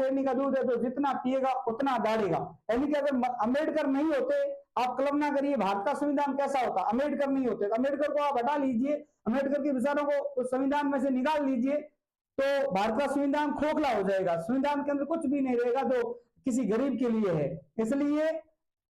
शेरनी का दूध है तो जितना पिएगा उतना दाढ़ेगा। यानी कि अगर अम्बेडकर नहीं होते, आप कल्पना करिए भारत का संविधान कैसा होता। अम्बेडकर नहीं होते तो अम्बेडकर को आप हटा लीजिए, अम्बेडकर के विचारों को संविधान में से निकाल लीजिए, तो भारत का संविधान खोखला हो जाएगा। संविधान के अंदर कुछ भी नहीं रहेगा जो किसी गरीब के लिए है। इसलिए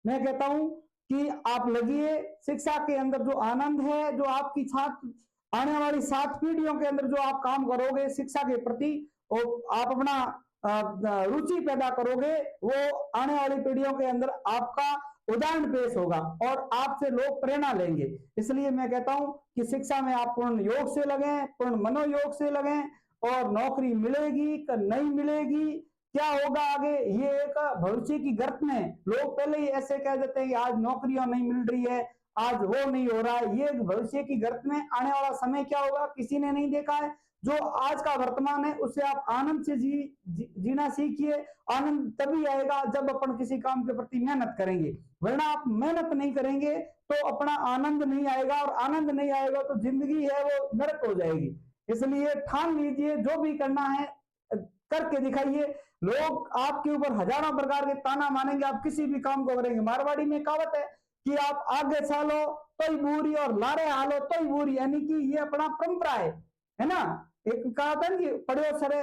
मैं कहता हूं कि आप लगिए शिक्षा के अंदर, जो आनंद है, जो आपकी छात्र आने वाली 7 पीढ़ियों के अंदर जो आप काम करोगे शिक्षा के प्रति, और आप अपना रुचि पैदा करोगे, वो आने वाली पीढ़ियों के अंदर आपका उदाहरण पेश होगा और आपसे लोग प्रेरणा लेंगे। इसलिए मैं कहता हूं कि शिक्षा में आप पूर्ण योग से लगें, पूर्ण मनोयोग से लगें, और नौकरी मिलेगी कि नहीं मिलेगी, क्या होगा आगे, ये एक भविष्य की गर्त में लोग पहले ही ऐसे कह देते हैं कि आज नौकरियां नहीं मिल रही है, आज वो नहीं हो रहा है। ये भविष्य की गर्त में आने वाला समय क्या होगा किसी ने नहीं देखा है। जो आज का वर्तमान है उससे आप आनंद से जीना सीखिए। आनंद तभी आएगा जब अपन किसी काम के प्रति मेहनत करेंगे, वरना आप मेहनत नहीं करेंगे तो अपना आनंद नहीं आएगा, और आनंद नहीं आएगा तो जिंदगी है वो नरक हो जाएगी। इसलिए ठान लीजिए, जो भी करना है करके दिखाइए। लोग आपके ऊपर हजारों प्रकार के ताना मानेंगे, आप किसी भी काम को करेंगे। मारवाड़ी में कहावत है कि आप आगे चलो तो ही बुरी और लारे हालो तो ही बुरी, यानी कि ये अपना परंपरा है ना। एक कहा था कि पड़ो सड़े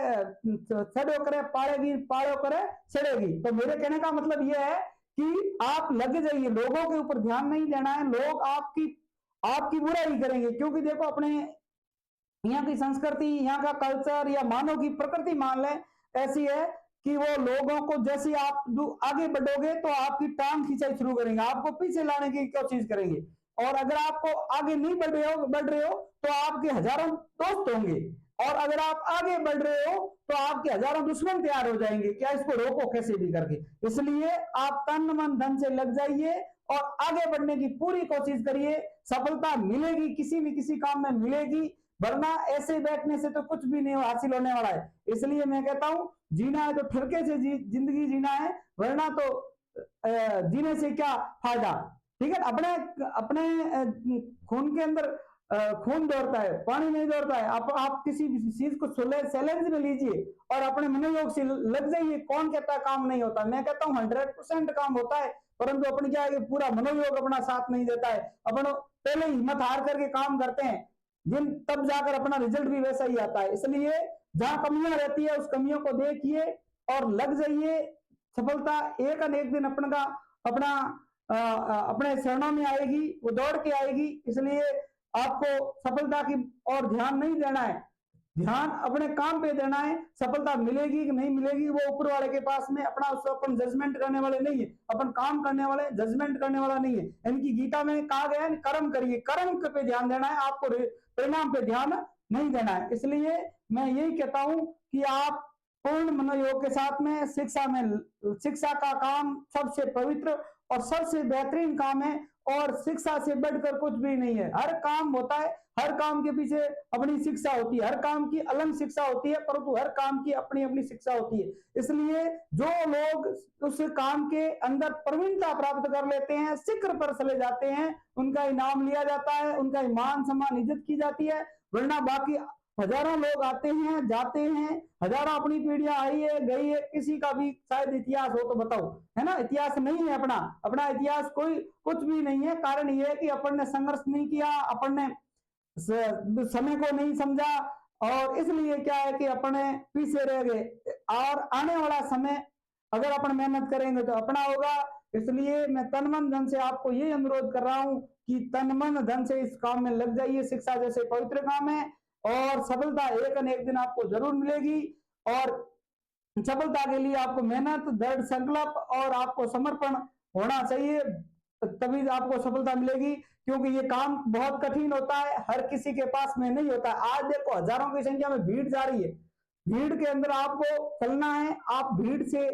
सड़ो करे पाड़ेगी, पाड़ो करे सड़ेगी। तो मेरे कहने का मतलब ये है कि आप लग जाइए, लोगों के ऊपर ध्यान नहीं देना है। लोग आपकी बुराई करेंगे, क्योंकि देखो अपने यहाँ की संस्कृति, यहाँ का कल्चर या मानव की प्रकृति मान लें ऐसी है कि वो लोगों को, जैसे आप आगे बढ़ोगे तो आपकी टांग खींचाई शुरू करेंगे, आपको पीछे लाने की कोशिश करेंगे। और अगर आपको आगे नहीं बढ़ रहे हो तो आपके हजारों दोस्त होंगे, और अगर आप आगे बढ़ रहे हो तो आपके हजारों दुश्मन तैयार हो जाएंगे। क्या इसको रोको कैसे भी करके। इसलिए आप तन मन धन से लग जाइए और आगे बढ़ने की पूरी कोशिश करिए। सफलता मिलेगी, किसी न किसी काम में मिलेगी, वरना ऐसे बैठने से तो कुछ भी नहीं हासिल होने वाला है। इसलिए मैं कहता हूं जीना है तो ठरके से जिंदगी जीना है, वरना तो जीने से क्या फायदा। ठीक है, अपने खून के अंदर खून दौड़ता है, पानी नहीं दौड़ता है। आप किसी भी चीज को चैलेंज में लीजिए और अपने मनोयोग से लग जाइए। कौन कहता है काम नहीं होता, मैं कहता हूँ 100% काम होता है, परंतु अपन क्या है कि पूरा मनोयोग अपना साथ नहीं देता है। अपन पहले हिम्मत हार करके काम करते हैं, तब जाकर अपना रिजल्ट भी वैसा ही आता है। इसलिए जहां कमियां रहती है उस कमियों को देखिए और लग जाइए। सफलता एक न एक दिन अपने चरणों में आएगी, वो दौड़ के आएगी। इसलिए आपको सफलता की और ध्यान नहीं देना है, ध्यान अपने काम पे देना है। सफलता मिलेगी कि नहीं मिलेगी वो ऊपर वाले के पास में, अपना उसको अपन जजमेंट करने वाले नहीं है। अपन काम करने वाले, जजमेंट करने वाला नहीं है। इनकी गीता में कहा गया है कर्म करिए, कर्म पे ध्यान देना है, आपको परिणाम पे ध्यान नहीं देना है। इसलिए मैं यही कहता हूं कि आप पूर्ण मनोयोग के साथ में शिक्षा का काम सबसे पवित्र और सबसे बेहतरीन काम है, और शिक्षा से बढ़कर कुछ भी नहीं है। हर काम होता है, हर काम के पीछे अपनी शिक्षा होती है, हर काम की अलग शिक्षा होती है, परंतु हर काम की अपनी अपनी शिक्षा होती है। इसलिए जो लोग उस काम के अंदर प्रवीणता प्राप्त कर लेते हैं, शिखर पर चले जाते हैं, उनका इनाम लिया जाता है, उनका मान सम्मान इज्जत की जाती है। वरना बाकी हजारों लोग आते हैं जाते हैं, हजारों अपनी पीढ़ियां आई है गई है, किसी का भी शायद इतिहास हो तो बताओ, है ना। इतिहास नहीं है अपना इतिहास कोई कुछ भी नहीं है। कारण यह है कि अपन ने संघर्ष नहीं किया, अपन ने समय को नहीं समझा, और इसलिए क्या है कि अपने पीछे रह गए। और आने वाला समय अगर अपन मेहनत करेंगे तो अपना होगा। इसलिए मैं तन मन धन से आपको ये अनुरोध कर रहा हूं कि तन मन धन से इस काम में लग जाइए। शिक्षा जैसे पवित्र काम है, और सफलता एक न एक दिन आपको जरूर मिलेगी। और सफलता के लिए आपको मेहनत, दृढ़ संकल्प और आपको समर्पण होना चाहिए, तभी आपको सफलता मिलेगी। क्योंकि ये काम बहुत कठिन होता है, हर किसी के पास में नहीं होता। आज देखो हजारों की संख्या में भीड़ जा रही है, भीड़ के अंदर आपको चलना है। आप भीड़ से